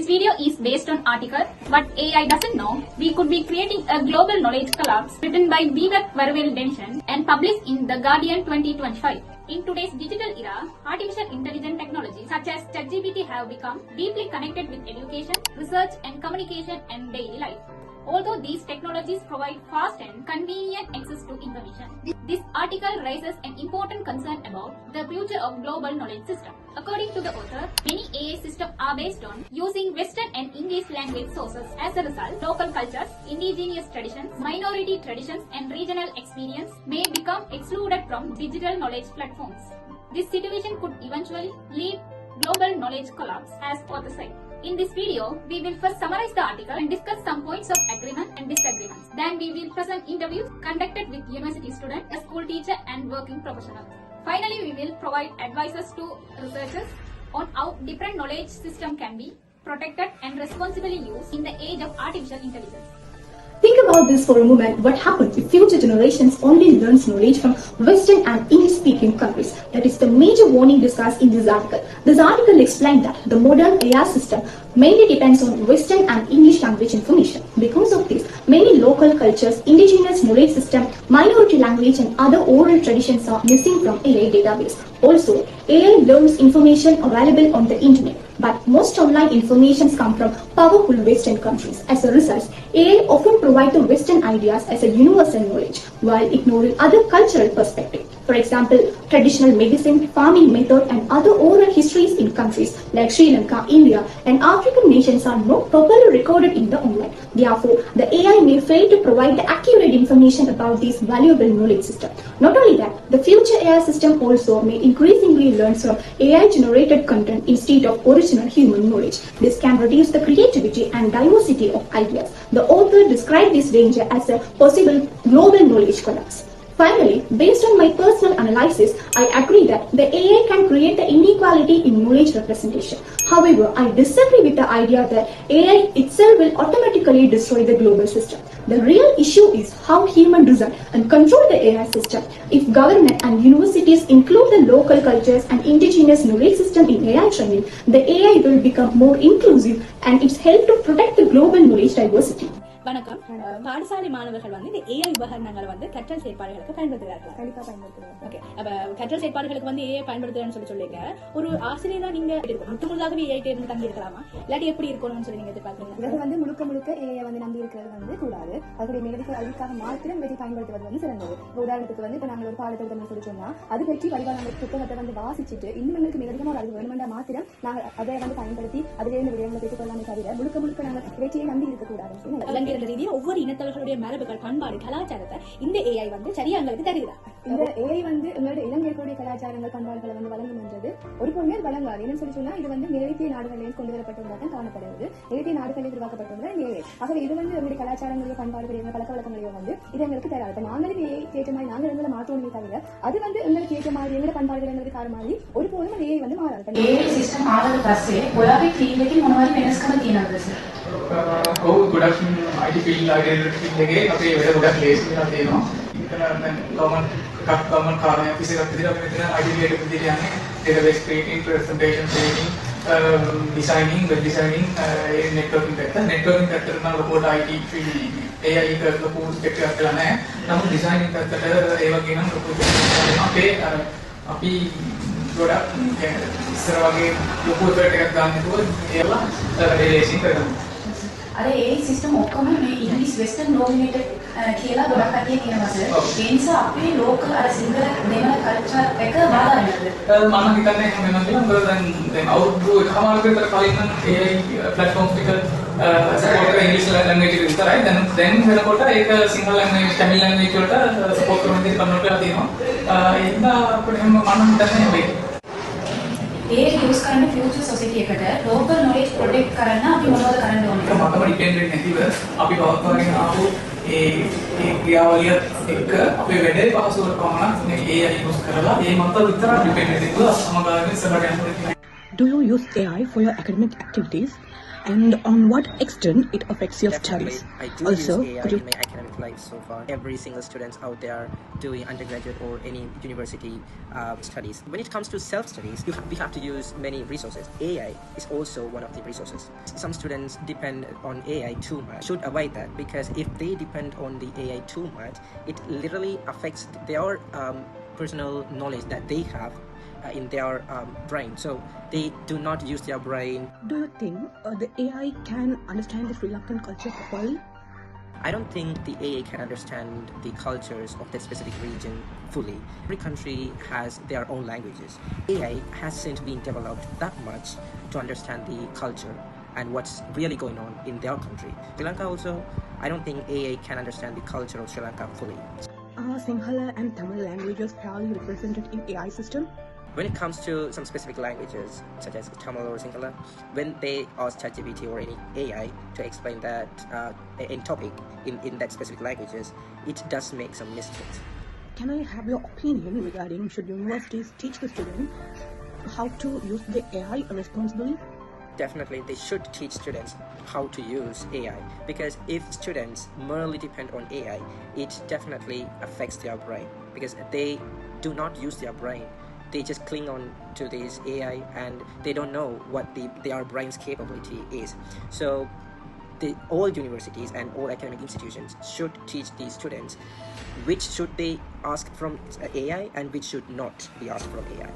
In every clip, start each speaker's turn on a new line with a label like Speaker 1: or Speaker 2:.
Speaker 1: This video is based on article, but AI doesn't know. We could be creating a global knowledge collapse written by Deepak Varuvel Dennison and published in The Guardian 2025. In today's digital era, artificial intelligence technologies such as ChatGPT have become deeply connected with education, research and communication and daily life. Although these technologies provide fast and convenient access to information, this article raises an important concern about the future of global knowledge system. According to the author, many AI systems are based on using Western and English language sources. As a result, local cultures, indigenous traditions, minority traditions and regional experience may become excluded from digital knowledge platforms. This situation could eventually lead global knowledge collapse, as author said. In this video, we will first summarize the article and discuss some points of agreement and disagreements. Then we will present interviews conducted with university students, a school teacher and working professionals. Finally, we will provide advices to researchers on how different knowledge systems can be protected and responsibly used in the age of artificial intelligence.
Speaker 2: Think about this for a moment. What happens if future generations only learns knowledge from Western and English-speaking countries? That is the major warning discussed in this article. This article explained that the modern AI system mainly depends on Western and English language information. Because of this, many local cultures, indigenous knowledge system, minority language and other oral traditions are missing from AI database. Also, AI learns information available on the internet, but most online information come from powerful Western countries. As a result, AI often provides the Western ideas as a universal knowledge while ignoring other cultural perspectives. For example, traditional medicine, farming method and other oral histories in countries like Sri Lanka, India and African nations are not properly recorded in the online. Therefore, the AI may fail to provide the accurate information about this valuable knowledge system. Not only that, the future AI system also may increasingly learn from AI-generated content instead of original human knowledge. This can reduce the creativity and diversity of ideas. The author described this danger as a possible global knowledge collapse. Finally, based on my personal analysis, I agree that the AI can create the inequality in knowledge representation. However, I disagree with the idea that AI itself will automatically destroy the global system. The real issue is how human design and control the AI system. If government and universities include the local cultures and indigenous knowledge system in AI training, the AI will become more inclusive and it's help to protect the global knowledge diversity.
Speaker 3: வணக்கம். பாடசாலை மாணவர்கள் வந்து இந்த AI உபகரணங்களை வந்து கற்றல் செயற்பாடுகளுக்கு பயன்படுத்துகிறார்கள். கண்டிப்பா பயன்படுத்துறாங்க. ஓகே. அப்ப கற்றல் செயற்பாடுகளுக்கு வந்து ஏஐ பயன்படுத்துறான்னு சொல்லிங்க. ஒரு ஆசிரியரா நீங்க முற்றுமுழுதாகவே ஏஐ தேர்ந்து தங்கி இருக்கலாமா? இல்லாட்டி எப்படி இருக்கணும்னு சொல்லி நீங்க எதிர்பார்க்கறீங்க? இது வந்து முழுக்க ஏஐ வந்து நம்பி இருக்கிறது வந்து கூடாது. அதோட மேலதிக அறிவுக்காக மாத்திரம் இதை பயன்படுத்துவது வந்து சிறந்தது. உதாரணத்துக்கு வந்து இப்ப நாங்க ஒரு பாடத்திட்டம் சொல்லி சொன்னா அது பற்றி வடிவான அந்த புத்தகத்தை வந்து வாசிச்சுட்டு இன்னும் எங்களுக்கு மேலதிகமான அறிவு வேணுமெண்டா மாத்திரம் நாங்க அதை வந்து பயன்படுத்தி அதிலிருந்து விடயங்களை பெற்றுக்கொள்ளாமே தவிர முழுக்க நாங்க வெற்றியை நம்பி இருக்க கூடாது. ரீதியா ஒவ்வொரு இனத்தவர்களுடைய மரபுகள், பண்பாடு, கலாச்சாரத்தை இந்த ஏஐ வந்து சரியா எங்களுக்கு தருகிறார். இந்த ஏஐ வந்து எங்களுடைய இளைஞர்களுடைய கலாச்சாரங்கள், பண்பாடுகளை வந்து வழங்கும் என்றது ஒரு பொருள் வழங்காது. என்னன்னு சொல்லி சொன்னா இது வந்து மேற்கத்திய நாடுகளில் கொண்டு வரப்பட்டதாக காணப்படுகிறது. மேற்கத்திய நாடுகளில் உருவாக்கப்பட்டது ஏஐ. ஆகவே இது வந்து எங்களுடைய கலாச்சாரங்களையோ, பண்பாடுகளையோ, பழக்க வழக்கங்களையோ வந்து இது எங்களுக்கு தராது. இப்ப நாங்களும் ஏஐ ஏற்ற மாதிரி நாங்கள் எங்களை மாற்றணுமே தவிர அது வந்து எங்களுக்கு ஏற்ற மாதிரி எங்களுடைய பண்பாடுகள் எங்களுக்கு கார மாதிரி ஒரு போதும் ஏஐ வந்து மாறாது.
Speaker 4: ஏஐ சிஸ்டம் ආවට පස්සේ ඔයාගේ ටීම් එකේ මොනවද වෙනස්කම තියෙනවද සර්?
Speaker 5: ඔව් ගොඩක් IT field එකේ අපේ වැඩ ගොඩක් ලේසි වෙනවා තියෙනවා. ඉතන දැන් ගවර්න්මන්ට් කාර්ය ඔෆිස් එකක් විදිහට අපි මෙතන IT field එක විදිහට යන්නේ database creating, presentation creating, designing, web designing, networking පැත්තට නම් ලොකුවට IT field AI එක ලොකු ස්ටෙප් එකක් කරලා නැහැ. නමුත් designing පැත්තට ඒ වගේ නම් ලොකු අපේ අපි ගොඩක් ඉස්සර වගේ ලොකු එෆර්ට් එකක් ගන්න නැතුව ඒවා රිලේෂන් කරගන්නවා.
Speaker 4: අර AI සිස්ටම් ඔක්කොම මේ ඉංග්‍රීසි වෙස්ටර්න් ඩොමිනේටඩ් කියලා ගොඩක් කටිය කියනවා සර්. ඒ නිසා අපේ ලෝකල් අර සිංහල දෙමළ කල්චර් එක බාධා වෙනවද?
Speaker 5: මම හිතන්නේ එහෙම වෙනවා කියලා. මොකද දැන් අවුරුදු එකමාරක විතර කලින් නම් AI platforms ටික සපෝට් කරන ඉංග්‍රීසි ලැන්ග්වේජ් එක විතරයි. දැන් වෙනකොට ඒක සිංහල ලැන්ග්වේජ්, තමිල් ලැන්ග්වේජ් වලට සපෝට් කරන විදිහට කන්වර්ට් කරලා තියෙනවා. ඒ නිසා අපිට එහෙම මම හිතන්නේ වෙයි.
Speaker 4: AI යූස් කරන ෆියුචර් සොසයිටි එකට ලෝකල් නොලෙජ් ප්‍රොටෙක්ට් කරන්න අපි මොනවද කරන්න ඕනේ?
Speaker 5: මතම ඩිපෙන්ඩ් වෙන්නේ නැතිව අපි පවත්වාගෙන ආපු ඒ ක්‍රියාවලිය එක්ක අපේ වැඩේ පහසුවට පමණක් මේ AI යූස් කරලා ඒ මත විතරක් ඩිපෙන්ඩ් වෙන්න ඉස්සරහට යන්න ඕනේ.
Speaker 6: Do you use AI for your academic activities? and on what extent it affects your
Speaker 7: Definitely,
Speaker 6: studies.
Speaker 7: I do
Speaker 6: Also,
Speaker 7: use AI
Speaker 6: could you
Speaker 7: in my academic life so far. Every single student out there doing undergraduate or any university studies. When it comes to self-studies, we have to use many resources. AI is also one of the resources. Some students depend on AI too much. Should avoid that, because if they depend on the AI too much, it literally affects their personal knowledge that they have in their brain. So they do not use their brain.
Speaker 6: do you think the AI can understand the Sri Lankan culture properly?
Speaker 7: I don't think the AA can understand the cultures of that specific region fully. Every country has their own languages. AI hasn't been developed that much to understand the culture and what's really going on in their country. Sri Lanka also, I don't think AA can understand the culture of Sri Lanka fully.
Speaker 6: Are Sinhala and Tamil languages fairly represented in AI system?
Speaker 7: When it comes to some specific languages, such as Tamil or Sinhala, when they ask ChatGPT or any AI to explain that in topic in that specific languages, it does make some mistakes.
Speaker 6: Can I have your opinion regarding should universities teach the student how to use the AI responsibly?
Speaker 7: Definitely, they should teach students how to use AI, because if students merely depend on AI, it definitely affects their brain, because they do not use their brain. They just cling on to this AI and they don't know what their brain's capability is. So all universities and all academic institutions should teach these students which should they ask from AI and which should not be asked from AI.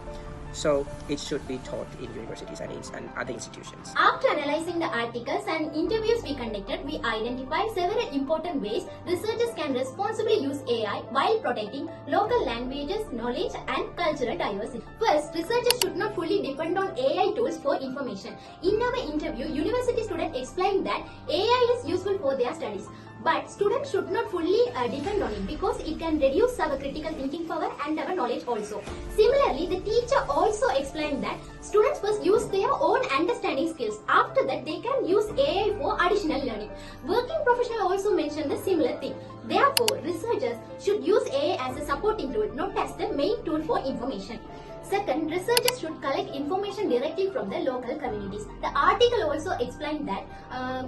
Speaker 7: So it should be taught in universities and other institutions.
Speaker 1: After analyzing the articles and interviews we conducted, we identified several important ways researchers can responsibly use AI while protecting local languages, knowledge and cultural diversity. First, researchers should not fully depend on AI tools for information. In our interview, university students explained that AI is useful for their studies. But students should not fully depend on it, because it can reduce our critical thinking power and our knowledge also. Similarly, the teacher also explained that students first use their own understanding skills. After that, they can use AI for additional learning. Working professional also mentioned the similar thing. Therefore, researchers should use AI as a supporting tool, not as the main tool for information. Second, researchers should collect information directly from the local communities. The article also explained that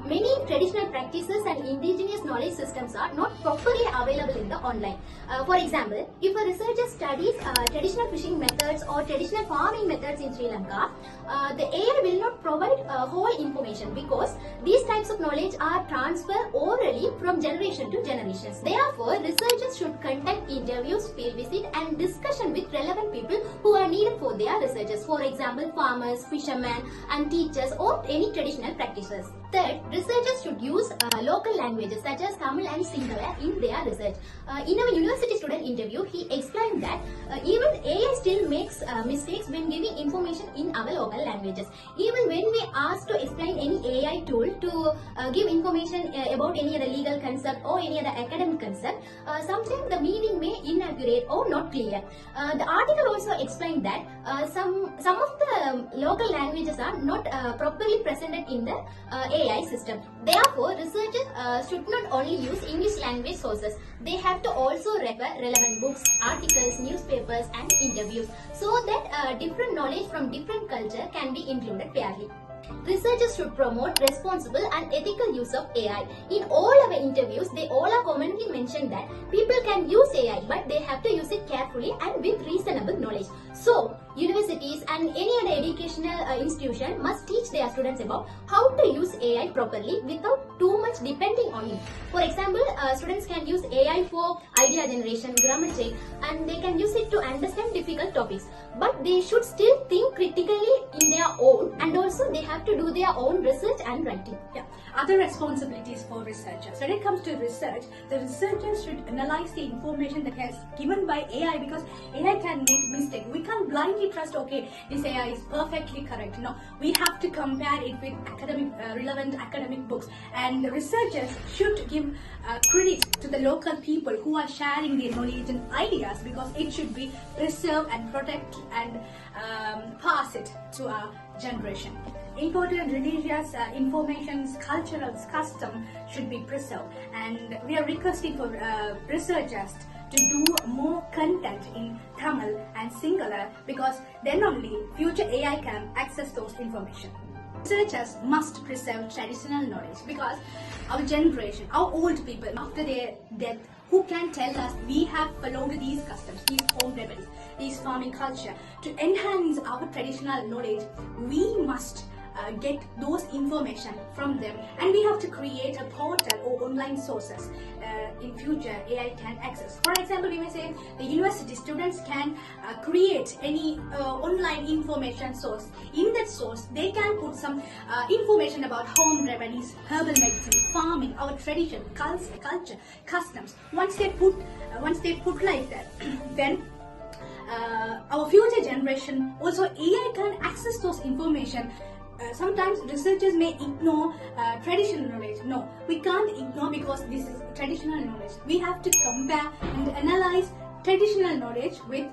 Speaker 1: many traditional practices and indigenous knowledge systems are not properly available in the online. For example, if a researcher studies traditional fishing methods or traditional farming methods in Sri Lanka, the AI will not provide whole information, because these types of knowledge are transferred orally from generation to generations. Therefore, researchers should conduct interviews, field visit and discussion with relevant people who are needed for their researches. For example, farmers, fishermen and teachers or any traditional practitioners. Third, researchers should use local languages such as Tamil and Sinhala in their research. In our university student interview, he explained that even AI still makes mistakes when giving information in our local languages. Even when we ask to explain any AI tool to give information about any other legal concept or any other academic concept, sometimes the meaning may inaccurate or not clear. The article also explained that some of the local languages are not properly presented in the AI system. Therefore, researchers should not only use English language sources. They have to also refer relevant books, articles, newspapers and interviews, so that different knowledge from different culture can be included fairly. Researchers should promote responsible and ethical use of AI. In all our interviews, they all are commonly mentioned that people can use AI, but they have to use it carefully and with reasonable knowledge. So, universities and any other educational institution must teach their students about how to use AI properly without too much depending on it. For example, students can use AI for idea generation, grammar check, and they can use it to understand difficult topics. But they should still think critically in their own, and also they have to do their own research and writing.
Speaker 3: Yeah. Other responsibilities for researchers. When it comes to research, the researchers should analyze the information that is given by AI, because AI can make mistakes. We can't blindly trust, okay, this AI is perfectly correct. No, we have to compare it with relevant academic books. And the researchers should give credit to the local people who are sharing their knowledge and ideas, because it should be preserved and protect and pass it to our generation. Important religious information, cultural custom should be preserved, and we are requesting for researchers to do more content in Tamil and Sinhala, because then only future AI can access those information. Researchers must preserve traditional knowledge because our generation, our old people, after their death, who can tell us we have followed these customs, these home remedies, these farming culture. To enhance our traditional knowledge, we must get those information from them, and we have to create a portal or online sources in future AI can access. For example, we may say the university students can create any online information source. In that source, they can put some information about home remedies, herbal medicine, farming, our tradition, culture, customs. Once they put like that, then our future generation, also AI can access those information. Sometimes researchers may ignore traditional knowledge. No, we can't ignore because this is traditional knowledge. We have to compare and analyze traditional knowledge with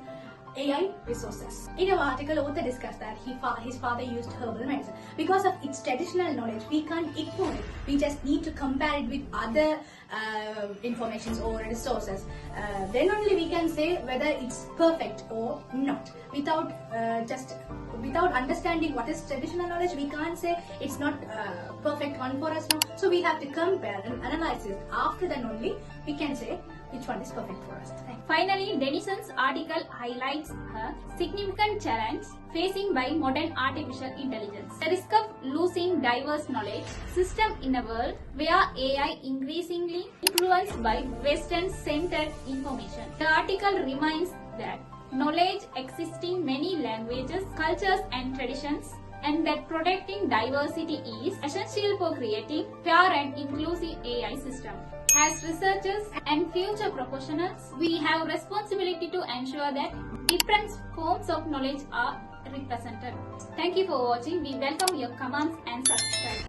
Speaker 3: AI resources. In our article, author discussed that his father used herbal medicine. Because of its traditional knowledge, we can't ignore it. We just need to compare it with other informations or resources. Then only we can say whether it's perfect or not. Without understanding what is traditional knowledge, we can't say it's not perfect one for us. No. So we have to compare and analyze it. After then only we can say which one is perfect for us.
Speaker 1: Finally, Dennison's article highlights a significant challenge facing by modern artificial intelligence. The risk of losing diverse knowledge system in a world where AI increasingly influenced by Western-centered information. The article reminds that knowledge exists in many languages, cultures and traditions, and that protecting diversity is essential for creating fair and inclusive AI systems. As researchers and future professionals, we have responsibility to ensure that different forms of knowledge are represented. Thank you for watching. We welcome your comments and subscribe.